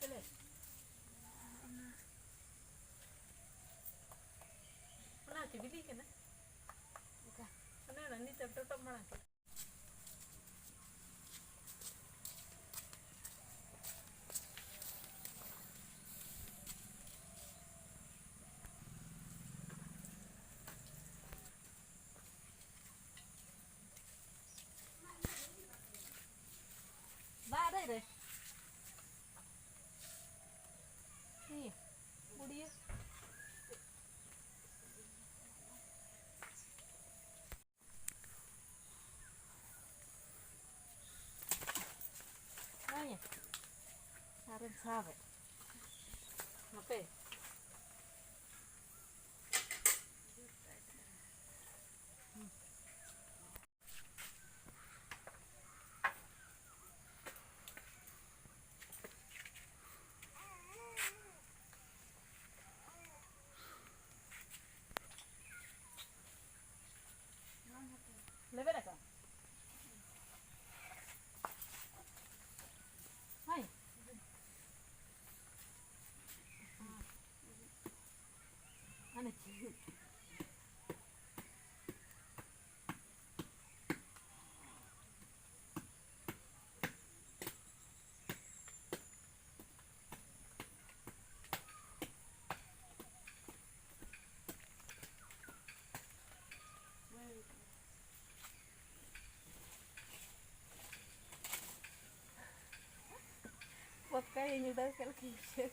Chile. Mana sih beli kan? Mana nanti tetap mana? Ba đây rồi. Nih, Budi. Nanya, harus sahabat. Apa? Lebih dah. Hai. Mana sih? Buat kayak nyudah kalau kisah.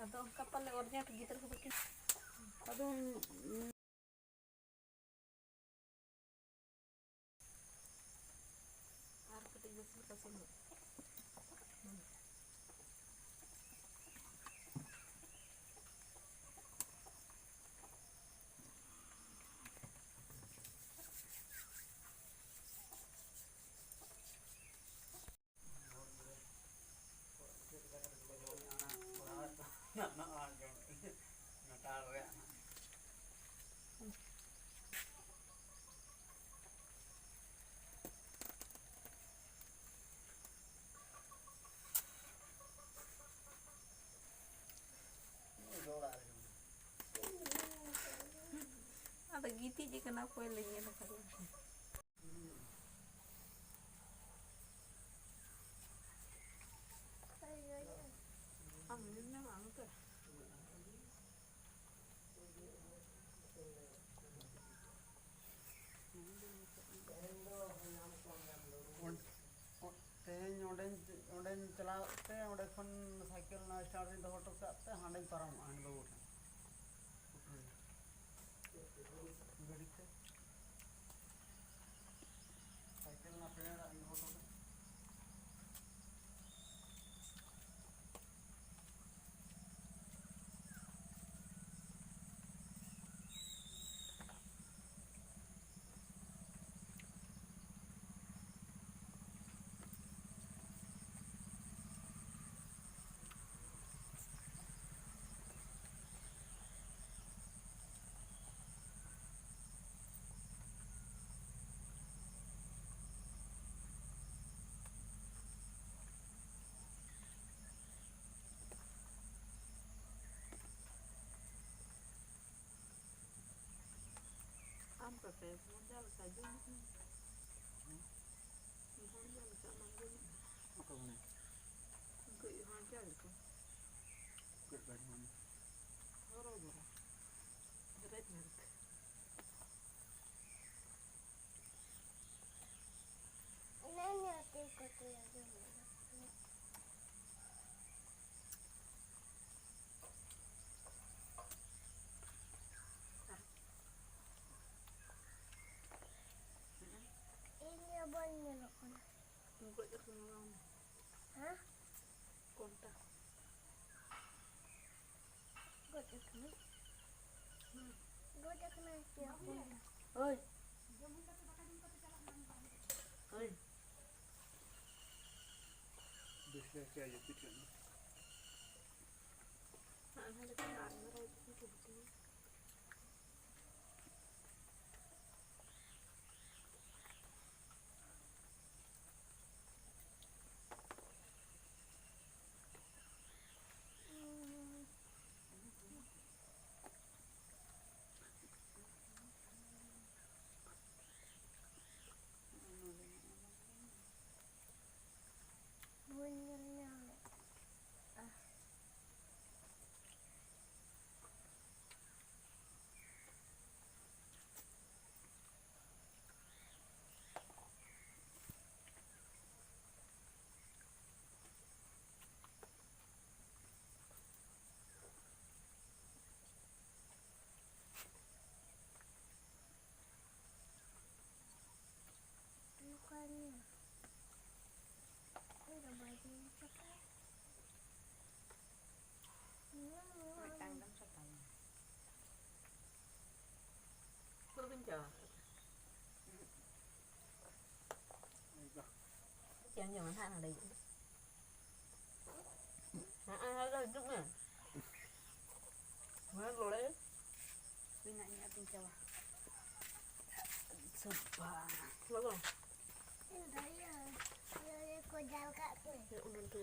Atau kapal orangnya begitu begitu. Aduh, harus ketiga sih kasih. Ada gitu je kenapa lainnya nak ada. Ambilnya mana tu? Tehnya orang celak teh orang kon cycle na start di hotel kat teh handai param ane bawa kan. Gadi teh cycle na pernah ane hotel. Apa teh? Modal saja. Modal sama gini. Apa ni? Kau yang jalan tu. Good bad one. Orang orang. Berat nak. Ini abangnya loh kan. Tunggu aja kenalan. Hah? Kontak. Gue udah kenal. Gue udah kenal siapa? Oi. Oi. Bisa aja pikir. Nah, ada kenal mereka itu betul. Bunyinya. Bukannya. Udah bajunya cepat. Tangkap sekali. Berbincang. Enggak. Yang jangan hana đây. Ada juga. Mana lo đấy? Pinanya pincawa. Sumpah. Lo. Udah ya. Ya kau jalan kat tu. Ya udah tuh.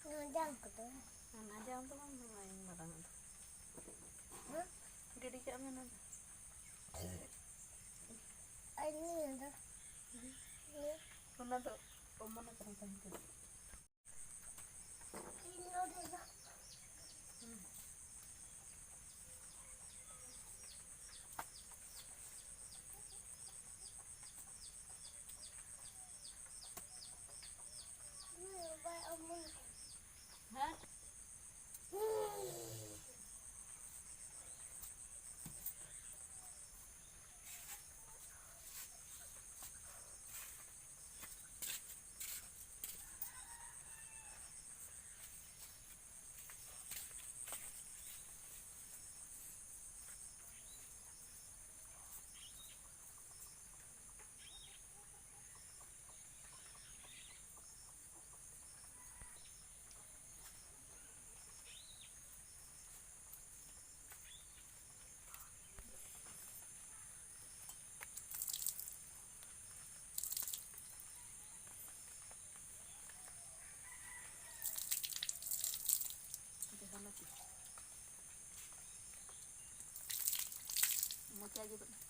Ngajak ke tu. Mana aja untuk main marang itu. Hah? Jadi kayak mana? Ini ada. Ini. Mana tuh? Oh mana terang itu? Ini ada. Ini baik amun. Hah? Mau aja tuh.